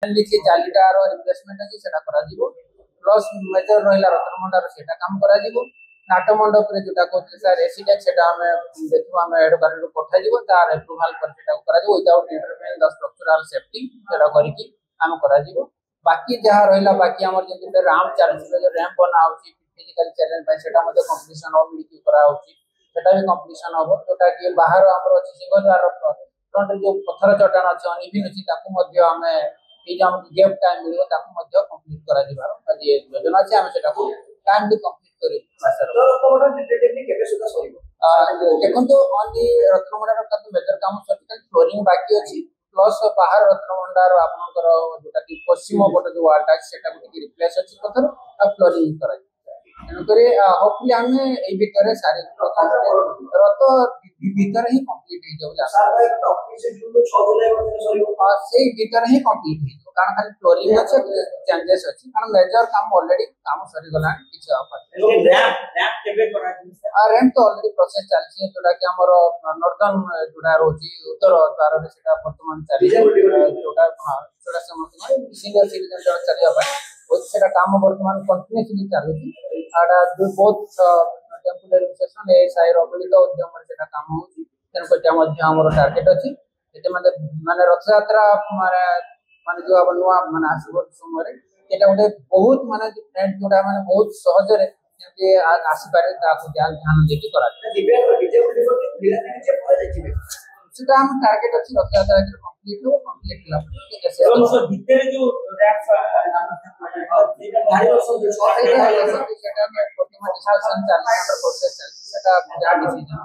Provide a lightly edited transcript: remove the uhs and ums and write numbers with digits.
लिखी जालीटार रिप्लेसमेंट अच्छी से प्लस मेजर रहा रत्नभंडार से काम कर नाट मंडप जोटा कहते सर एसीटेक से देखो आम एडवाणी पठाई तार approval without interference the structural safety आम कर बाकी जहाँ रहा बाकी आम जो रैंप चलती रैंप बना फिजिकल चैलेंज से कंपटीशन मिलकर कराटा भी कंपटीशन हम जोटा कि बाहर आम अच्छी सिंहद्वार फ्रंट जो पत्थर चट्टान अच्छे अनइवन अच्छी आम गेप टाइम मिले कंप्लीट कर योजना अच्छे आम से टाइम भी कंप्लीट देखो ओनली रत्नभंडार मेजर काम सर फ्लोरिंग बाकी अच्छी प्लस बाहर रत्नभंडार आपंकर जोटा कि पश्चिम पट जो वार्ड अच्छे रिप्लेस अच्छी पत्थर आ फ्लोरिंग कर तेणुक होपफुली आम भितर सारी रथ भितर ही कंप्लीट ही कंप्लीट कारण खाली फ्लोरिंग अच्छे चेंजेस अच्छी कारण मेजर काम ऑलरेडी काम सरी गला रैंप तो ऑलरेडी प्रोसेस चलती जोटा कि आमर नॉर्दर्न जोटा रोची उत्तर द्वार से वर्तमान चलिए जोटा सीनियर सिटीजन चलिए काम वर्तमान कंटिन्यूसली चलुची बहुत टेम्पोरारी सेशन ए साइर अवलित उद्यम से काम होची तेणुक आमर टार्गेट अच्छी माने रथ यात्रा माने जो अब नुआ माने आसब समय गोटे बहुत माने फ्रेंड जोटा माने बहुत सहज आसी पारे ध्यान देखी करा सेटा हम टार्गेट अच्छी रथ यात्रा कंप्लीट हो कंप्लीट होला भीतर जो सेटा में डिस्कशन चल प्रोसेस चल सेटा जा डिसीजन